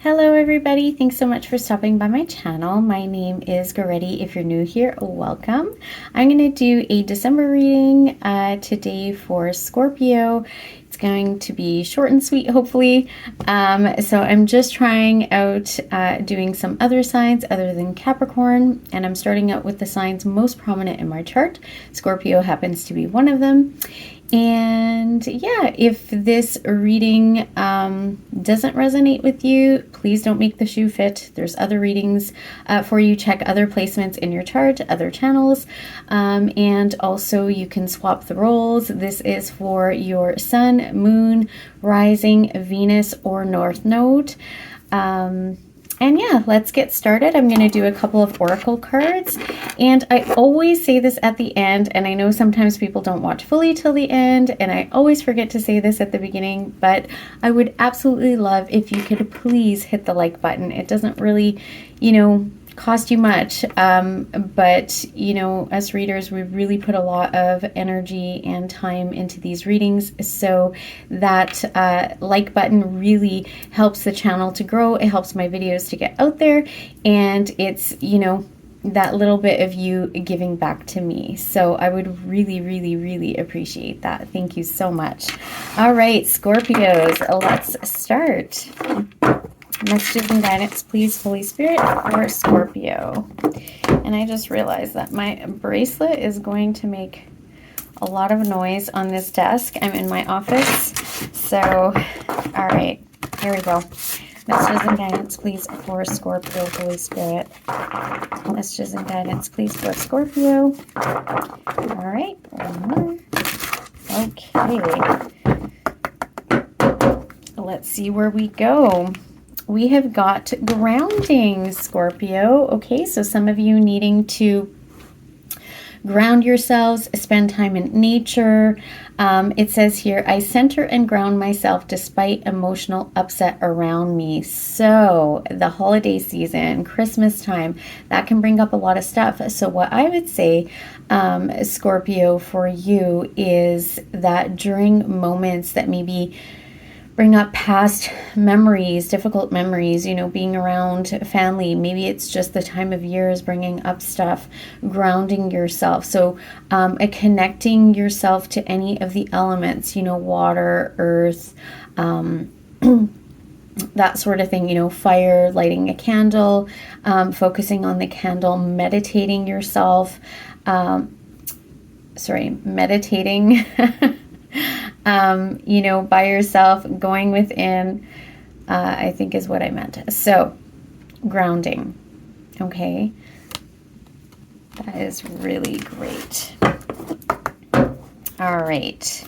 Hello everybody, thanks so much for stopping by my channel. My name is Goretti. If you're new here, welcome. I'm going to do a December reading today for Scorpio. It's going to be short and sweet, hopefully. So I'm just trying out doing some other signs other than Capricorn, and I'm starting out with the signs most prominent in my chart. Scorpio happens to be one of them. And yeah, if this reading doesn't resonate with you, please don't make the shoe fit. There's other readings for you. Check other placements in your chart, other channels, and also you can swap the roles. This is for your sun, moon, rising, Venus, or north node. And yeah, let's get started. I'm going to do a couple of oracle cards, and I always say this at the end, and I know sometimes people don't watch fully till the end, and I always forget to say this at the beginning, but I would absolutely love if you could please hit the like button. It doesn't really, cost you much, but us readers, we really put a lot of energy and time into these readings, so that like button really helps the channel to grow. It helps my videos to get out there, and it's that little bit of you giving back to me. So I would really appreciate that. Thank you so much. All right, Scorpios, let's start. Messages and guidance, please, Holy Spirit, for Scorpio. And I just realized that my bracelet is going to make a lot of noise on this desk. I'm in my office. So, all right, here we go. Messages and guidance, please, for Scorpio, Holy Spirit. Messages and guidance, please, for Scorpio. All right, one more. Okay. Let's see where we go. We have got grounding, Scorpio. Okay, so some of you needing to ground yourselves, spend time in nature. It says here, I center and ground myself despite emotional upset around me. So the holiday season, Christmas time, that can bring up a lot of stuff. So what I would say, Scorpio, for you is that during moments that maybe bring up past memories, difficult memories, being around family. Maybe it's just the time of year is bringing up stuff, grounding yourself. So connecting yourself to any of the elements, water, earth, that sort of thing, fire, lighting a candle, focusing on the candle, meditating yourself, meditating, by yourself, going within, I think is what I meant. So grounding. Okay. That is really great. All right.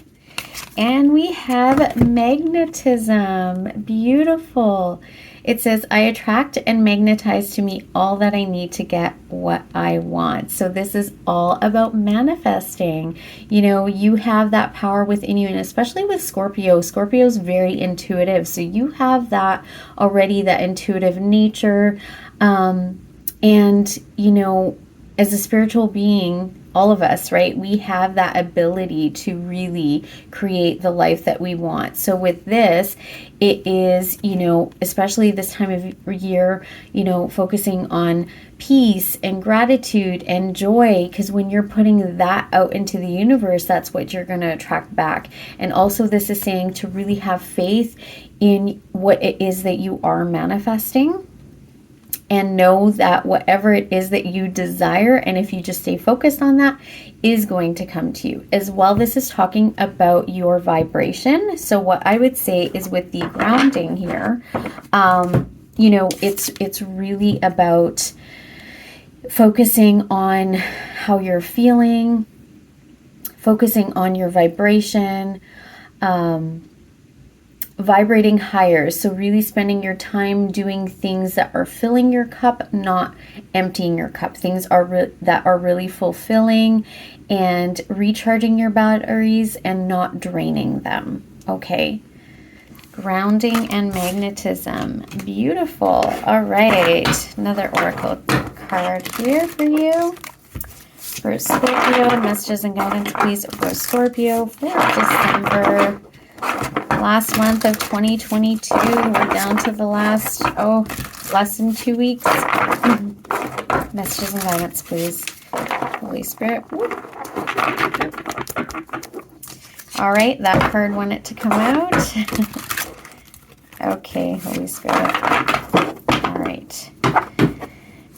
And we have magnetism. Beautiful. It says, I attract and magnetize to me all that I need to get what I want. So this is all about manifesting. You have that power within you, and especially with Scorpio. Scorpio's very intuitive. So you have that already, that intuitive nature. As a spiritual being, all of us, right? We have that ability to really create the life that we want. So with this, it is, especially this time of year, focusing on peace and gratitude and joy, because when you're putting that out into the universe, that's what you're going to attract back. And also this is saying to really have faith in what it is that you are manifesting. And know that whatever it is that you desire, and if you just stay focused on that, is going to come to you. As well, this is talking about your vibration. So what I would say is with the grounding here, it's really about focusing on how you're feeling, focusing on your vibration, vibrating higher. So really spending your time doing things that are filling your cup, not emptying your cup. Things that are really fulfilling and recharging your batteries and not draining them. Okay. Grounding and magnetism. Beautiful. All right. Another oracle card here for you. For Scorpio, messages and guidance, please, for Scorpio for December. last month of 2022. We're down to the last, less than 2 weeks. Messages and guidance, please. Holy Spirit. All right, that card wanted to come out. Okay, Holy Spirit. All right.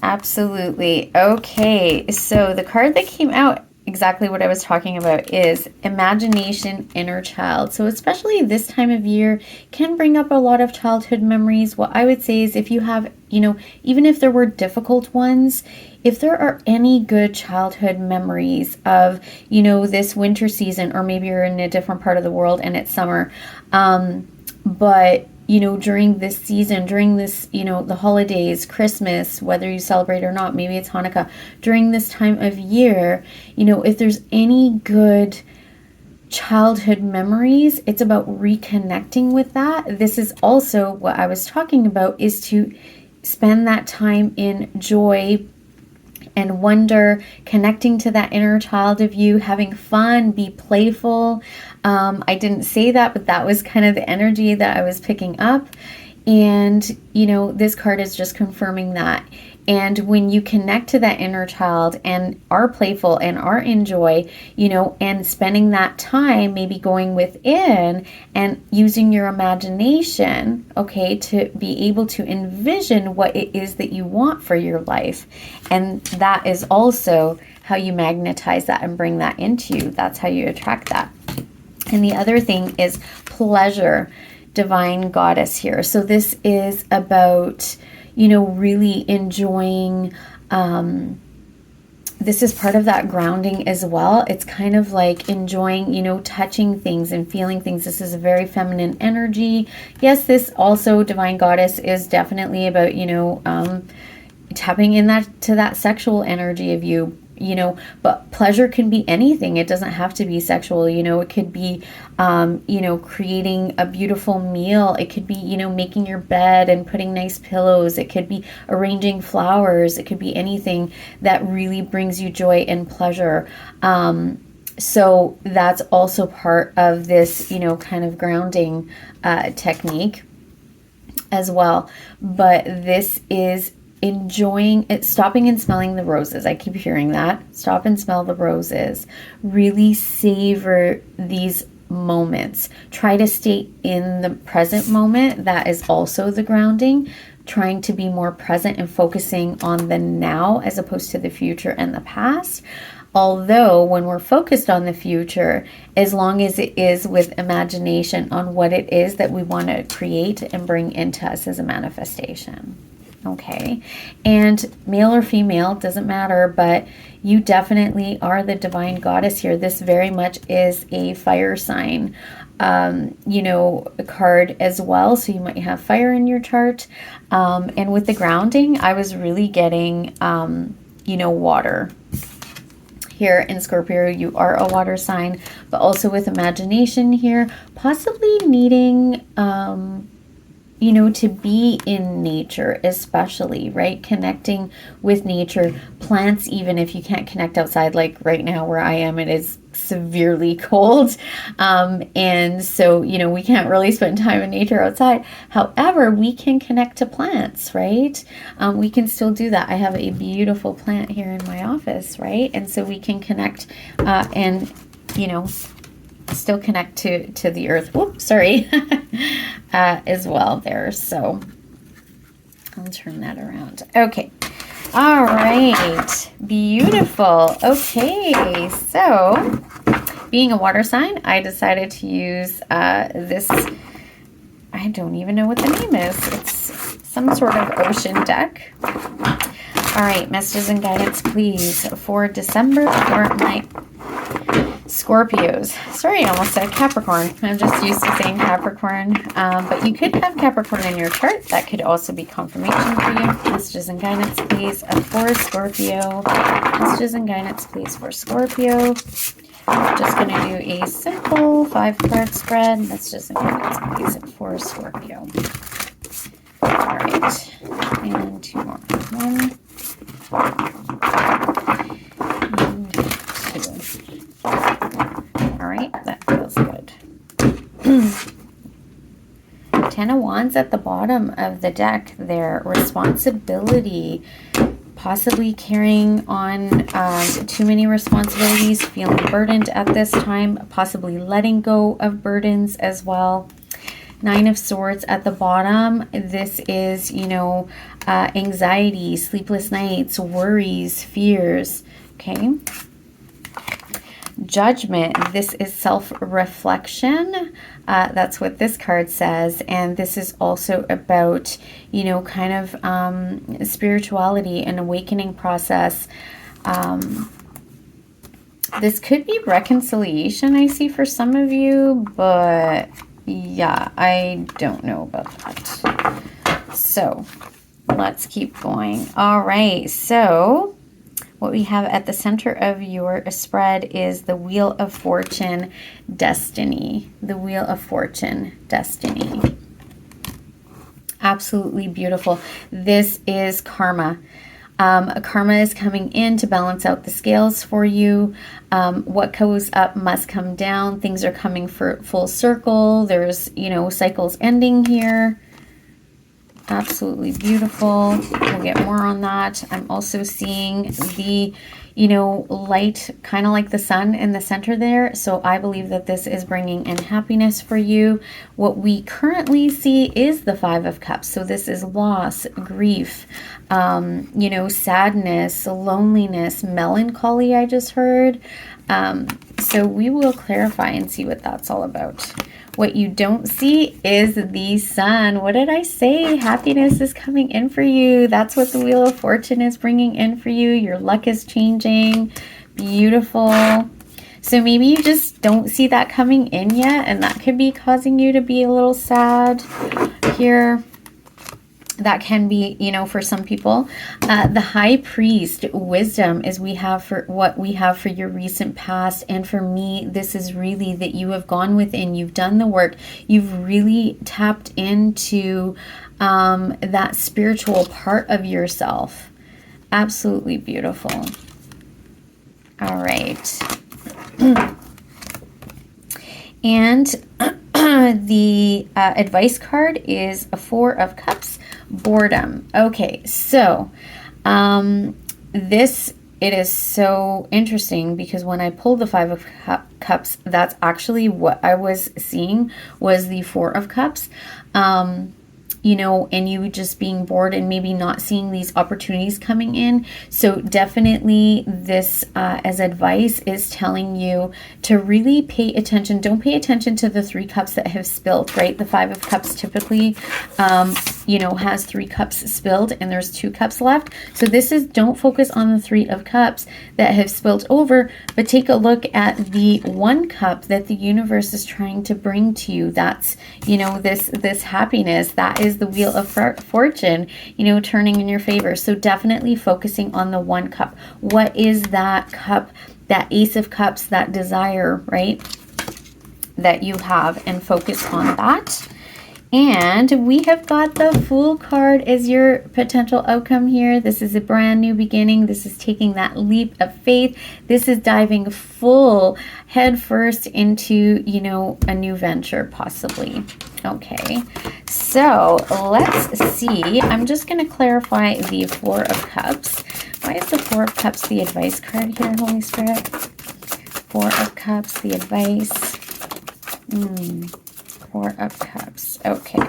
Absolutely. Okay, so the card that came out, exactly what I was talking about, is imagination, inner child. So especially this time of year can bring up a lot of childhood memories. What I would say is, if you have, even if there were difficult ones, if there are any good childhood memories of, this winter season, or maybe you're in a different part of the world and it's summer, but during this season, during this, the holidays, Christmas, whether you celebrate or not, maybe it's Hanukkah, during this time of year, if there's any good childhood memories, it's about reconnecting with that. This is also what I was talking about, is to spend that time in joy and wonder, connecting to that inner child of you, having fun, be playful. I didn't say that, but that was kind of the energy that I was picking up. And, this card is just confirming that. And when you connect to that inner child and are playful and are in joy, and spending that time maybe going within and using your imagination, okay, to be able to envision what it is that you want for your life. And that is also how you magnetize that and bring that into you. That's how you attract that. And the other thing is pleasure, divine goddess here. So this is about, really enjoying, this is part of that grounding as well. It's kind of like enjoying, touching things and feeling things. This is a very feminine energy. Yes, this also, divine goddess, is definitely about, tapping in to that sexual energy of you. But pleasure can be anything. It doesn't have to be sexual. It could be, creating a beautiful meal. It could be, making your bed and putting nice pillows. It could be arranging flowers. It could be anything that really brings you joy and pleasure. So that's also part of this, kind of grounding technique as well. But this is enjoying it, stopping and smelling the roses. I keep hearing that. Stop and smell the roses. Really savor these moments. Try to stay in the present moment. That is also the grounding. Trying to be more present and focusing on the now as opposed to the future and the past. Although when we're focused on the future, as long as it is with imagination on what it is that we want to create and bring into us as a manifestation. Okay, and male or female, doesn't matter, but you definitely are the divine goddess here. This very much is a fire sign, a card as well. So you might have fire in your chart. And with the grounding, I was really getting, water. Here in Scorpio, you are a water sign, but also with imagination here, possibly needing, to be in nature, especially, right? Connecting with nature, plants, even if you can't connect outside, like right now where I am, it is severely cold. And so, we can't really spend time in nature outside. However, we can connect to plants, right? We can still do that. I have a beautiful plant here in my office, right? And so we can connect and, still connect to the earth. Whoops, sorry. As well there. So I'll turn that around. Okay. All right. Beautiful. Okay. So being a water sign, I decided to use this. I don't even know what the name is. It's some sort of ocean deck. All right. Messages and guidance, please, for December for my Scorpios. Sorry, I almost said Capricorn. I'm just used to saying Capricorn. But you could have Capricorn in your chart. That could also be confirmation for you. Messages and guidance, please, for Scorpio. Messages and guidance, please, for Scorpio. I'm just going to do a simple 5-card spread. Messages and guidance, please, for Scorpio. All right. And 2 more. 1. And 2. All right, that feels good. Wands at the bottom of the deck there. Responsibility. Possibly carrying on too many responsibilities, feeling burdened at this time, possibly letting go of burdens as well. Nine of Swords at the bottom. This is, you know, anxiety, sleepless nights, worries, fears. Okay. Judgment. This is self-reflection. That's what this card says. And this is also about, you know, kind of spirituality and awakening process. This could be reconciliation, I see, for some of you, but yeah, I don't know about that. So let's keep going. All right, so what we have at the center of your spread is the Wheel of Fortune, Destiny. The Wheel of Fortune, Destiny. Absolutely beautiful. This is karma. Karma is coming in to balance out the scales for you. What goes up must come down. Things are coming for full circle. There's, you know, cycles ending here. Absolutely beautiful. We'll get more on that. I'm also seeing the, you know, light, kind of like the sun in the center there. So I believe that this is bringing in happiness for you. What we currently see is the Five of Cups. So this is loss, grief, you know, sadness, loneliness, melancholy, I just heard. So we will clarify and see what that's all about. What you don't see is the sun. What did I say? Happiness is coming in for you. That's what the Wheel of Fortune is bringing in for you. Your luck is changing. Beautiful. So maybe you just don't see that coming in yet, and that could be causing you to be a little sad here. That can be, you know, for some people. The High Priest, wisdom, is we have for what we have for your recent past. And for me, this is really that you have gone within, you've done the work, you've really tapped into that spiritual part of yourself. Absolutely beautiful. All right. And the advice card is a Four of Cups, boredom. Okay, so it is so interesting because when I pulled the Five of Cups, that's actually what I was seeing was the Four of Cups. You know, and you just being bored and maybe not seeing these opportunities coming in. So definitely this as advice is telling you to really pay attention. Don't pay attention to the Three Cups that have spilled, right? The Five of Cups typically, you know, has 3 cups spilled and there's 2 cups left. So this is, don't focus on the Three of Cups that have spilled over, but take a look at the 1 cup that the universe is trying to bring to you. That's, you know, this happiness. That is the Wheel of Fortune, you know, turning in your favor. So definitely focusing on the 1 cup. What is that cup, that Ace of Cups, that desire, right, that you have, and focus on that. And we have got the Fool card as your potential outcome here. This is a brand new beginning. This is taking that leap of faith. This is diving full head first into, you know, a new venture possibly. Okay, so let's see. I'm just going to clarify the Four of Cups. Why is the Four of Cups the advice card here, Holy Spirit? Four of Cups, the advice. Four of Cups. Okay.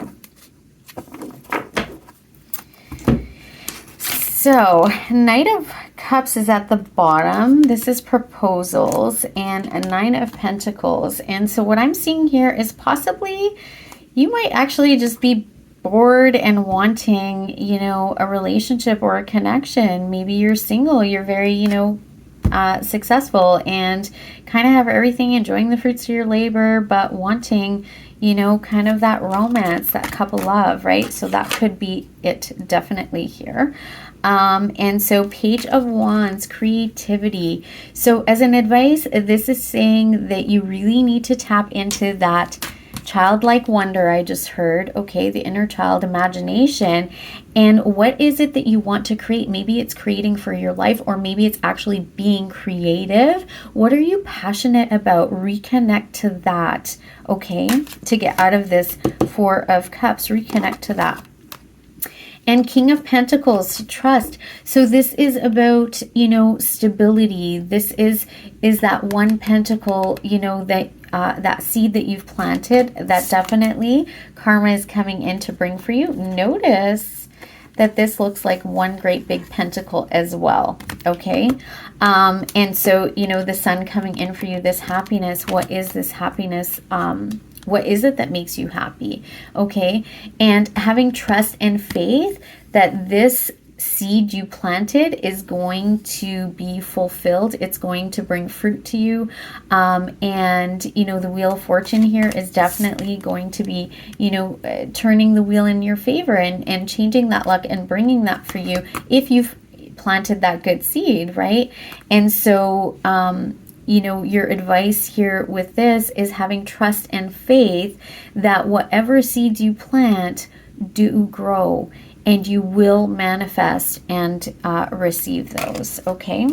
So, Knight of Cups is at the bottom. This is proposals, and a Nine of Pentacles. And so what I'm seeing here is possibly you might actually just be bored and wanting, you know, a relationship or a connection. Maybe you're single, you're very, you know, successful and kind of have everything, enjoying the fruits of your labor, but wanting, you know, kind of that romance, that couple love, right? So that could be it definitely here. And so Page of Wands, creativity. So as an advice, this is saying that you really need to tap into that childlike wonder, I just heard, okay, the inner child imagination. And what is it that you want to create? Maybe it's creating for your life, or maybe it's actually being creative. What are you passionate about? Reconnect to that, okay? To get out of this Four of Cups, reconnect to that. And King of Pentacles, trust. So this is about, you know, stability. This is that one pentacle, you know, that that seed that you've planted, that definitely karma is coming in to bring for you. Notice that this looks like one great big pentacle as well, okay? And so, you know, the sun coming in for you, this happiness. What is this happiness? What is it that makes you happy? Okay. And having trust and faith that this seed you planted is going to be fulfilled. It's going to bring fruit to you. And, you know, the Wheel of Fortune here is definitely going to be, you know, turning the wheel in your favor and changing that luck and bringing that for you if you've planted that good seed, right? And so, you know, your advice here with this is having trust and faith that whatever seeds you plant do grow, and you will manifest and receive those, okay?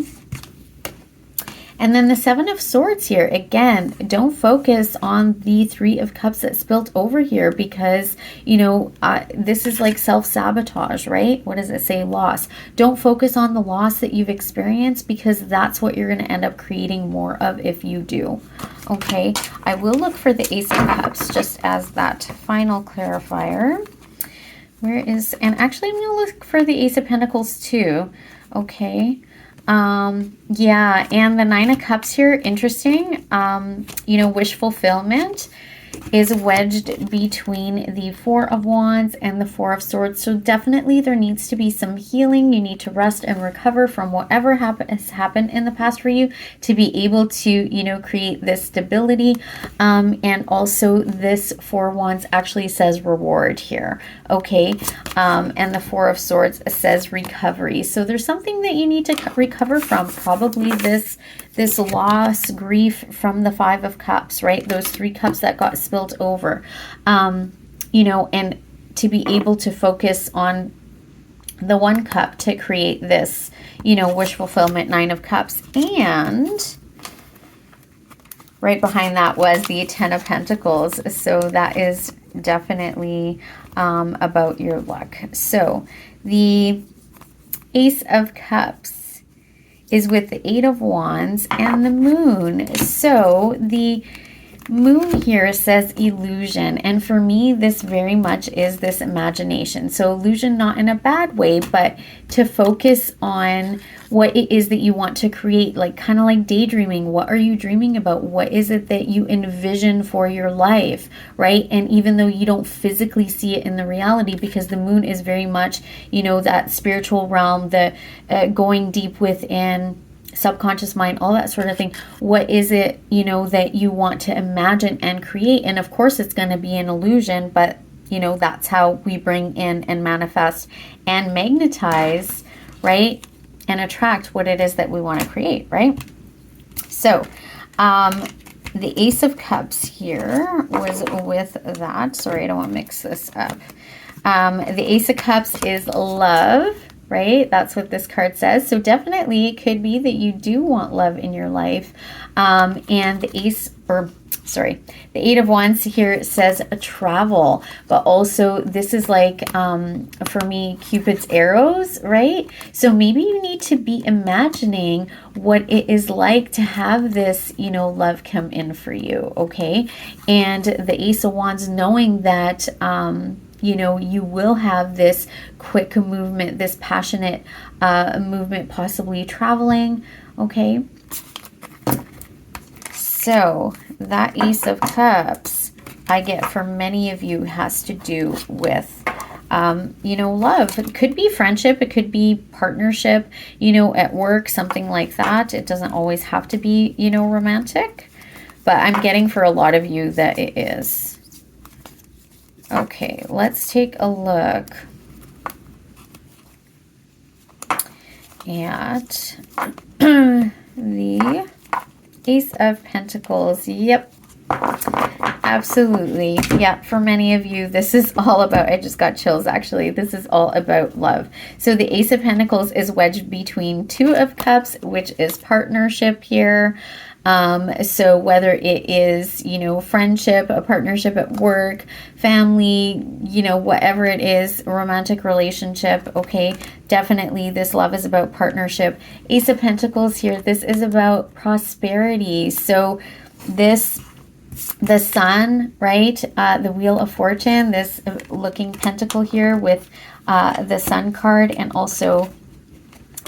And then the Seven of Swords here, again, don't focus on the Three of Cups that spilt over here, because, you know, this is like self-sabotage, right? What does it say? Loss. Don't focus on the loss that you've experienced, because that's what you're going to end up creating more of if you do, okay? I will look for the Ace of Cups just as that final clarifier. Where is, and actually I'm going to look for the Ace of Pentacles too, okay? Yeah, and the Nine of Cups here, interesting. You know, wish fulfillment is wedged between the Four of Wands and the Four of Swords. So definitely there needs to be some healing. You need to rest and recover from whatever has happened in the past for you to be able to, you know, create this stability. And also this Four of Wands actually says reward here. Okay. And the Four of Swords says recovery. So there's something that you need to recover from. Probably this loss, grief from the Five of Cups, right? Those three cups that got spilled over, you know, and to be able to focus on the one cup to create this, you know, wish fulfillment, Nine of Cups. And right behind that was the Ten of Pentacles. So that is definitely about your luck. So the Ace of Cups is with the Eight of Wands and the Moon. So the Moon here says illusion, and for me this very much is this imagination. So illusion not in a bad way, but to focus on what it is that you want to create, like kind of like daydreaming. What are you dreaming about? What is it that you envision for your life, right? And even though you don't physically see it in the reality, because the Moon is very much, you know, that spiritual realm, the going deep within, subconscious mind, all that sort of thing. What is it, you know, that you want to imagine and create? And of course it's going to be an illusion, but you know, that's how we bring in and manifest and magnetize, right? And attract what it is that we want to create, right? So the Ace of Cups here was with that. Sorry, I don't want to mix this up. The Ace of Cups is love, right? That's what this card says. So definitely it could be that you do want love in your life. And the the Eight of Wands here says a travel, but also this is like, for me, Cupid's arrows, right? So maybe you need to be imagining what it is like to have this, you know, love come in for you, okay? And the Ace of Wands, knowing that, you know, you will have this quick movement, this passionate movement, possibly traveling, okay? So that Ace of Cups, I get for many of you, has to do with, you know, love. It could be friendship. It could be partnership, you know, at work, something like that. It doesn't always have to be, you know, romantic, but I'm getting for a lot of you that it is. Okay, let's take a look at the Ace of Pentacles. Yep, Absolutely. Yeah, for many of you, this is all about, I just got chills actually. This is all about love. So the Ace of Pentacles is wedged between Two of Cups, which is partnership here. So whether it is, you know, friendship, a partnership at work, family, you know, whatever it is, romantic relationship, okay, definitely this love is about partnership. Ace of Pentacles here, this is about prosperity. So the sun, right? The Wheel of Fortune, this looking pentacle here with the sun card, and also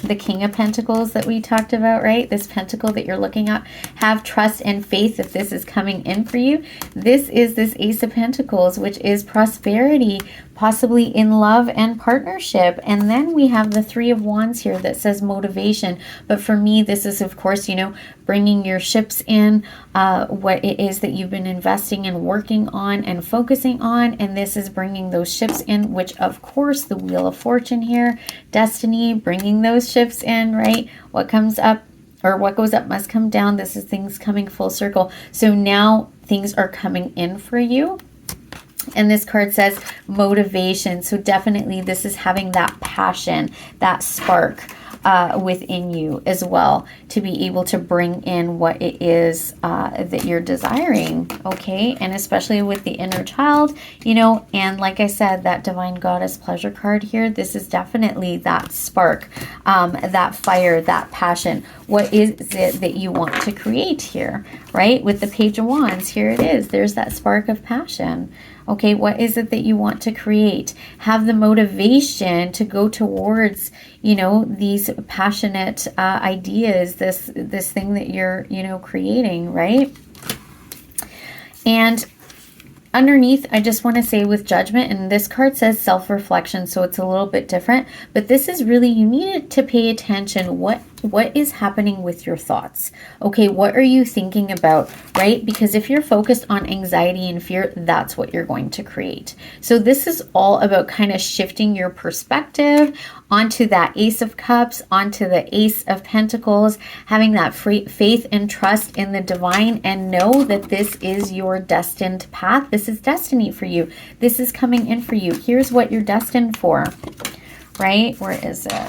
the King of Pentacles that we talked about, right? This pentacle that you're looking at. Have trust and faith that this is coming in for you. This is this Ace of Pentacles, which is prosperity, possibly in love and partnership. And then we have the Three of Wands here that says motivation. But for me, this is, of course, you know, bringing your ships in, what it is that you've been investing and working on and focusing on. And this is bringing those ships in, which, of course, the Wheel of Fortune here, destiny, bringing those ships in, right? What comes up, or what goes up must come down. This is things coming full circle. So now things are coming in for you. And this card says motivation. So definitely this is having that passion, that spark within you as well, to be able to bring in what it is that you're desiring, okay? And especially with the inner child, you know, and like I said, that Divine Goddess pleasure card here, this is definitely that spark, that fire, that passion. What is it that you want to create here, right? With the Page of Wands, here it is. There's that spark of passion. Okay, what is it that you want to create? Have the motivation to go towards, you know, these passionate ideas, this thing that you're, you know, creating, right? And underneath, I just want to say with Judgment, and this card says self-reflection, so it's a little bit different, but this is really, you need to pay attention. What is happening with your thoughts? Okay, what are you thinking about, right? Because if you're focused on anxiety and fear, that's what you're going to create. So this is all about kind of shifting your perspective onto that Ace of Cups, onto the Ace of Pentacles, having that faith and trust in the divine, and know that this is your destined path. This is destiny for you. This is coming in for you. Here's what you're destined for, right? Where is it?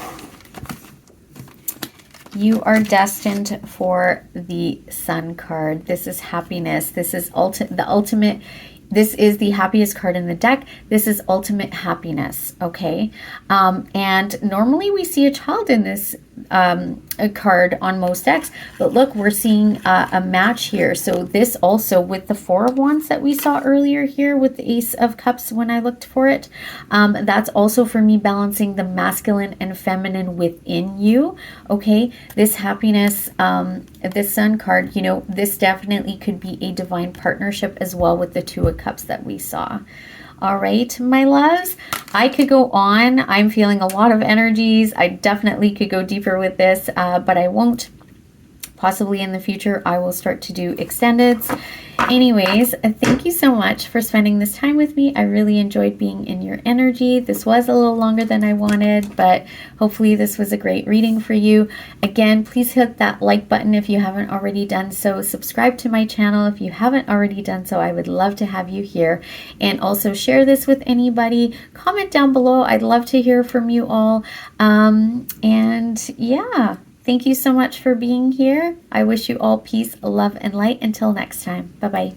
You are destined for the Sun card. This is happiness. This is the ultimate. This is the happiest card in the deck. This is ultimate happiness, okay? And normally we see a child in this a card on most decks, but look, we're seeing a match here. So this also with the Four of Wands that we saw earlier here with the Ace of Cups when I looked for it, that's also for me balancing the masculine and feminine within you, okay? This happiness, this Sun card, you know, this definitely could be a divine partnership as well with the Two of Cups that we saw. All right, my loves, I could go on. I'm feeling a lot of energies. I definitely could go deeper with this, but I won't. Possibly in the future, I will start to do extendeds. Anyways, thank you so much for spending this time with me. I really enjoyed being in your energy. This was a little longer than I wanted, but hopefully this was a great reading for you. Again, please hit that like button if you haven't already done so. Subscribe to my channel if you haven't already done so. I would love to have you here. And also share this with anybody. Comment down below. I'd love to hear from you all. And yeah. Thank you so much for being here. I wish you all peace, love, and light. Until next time. Bye-bye.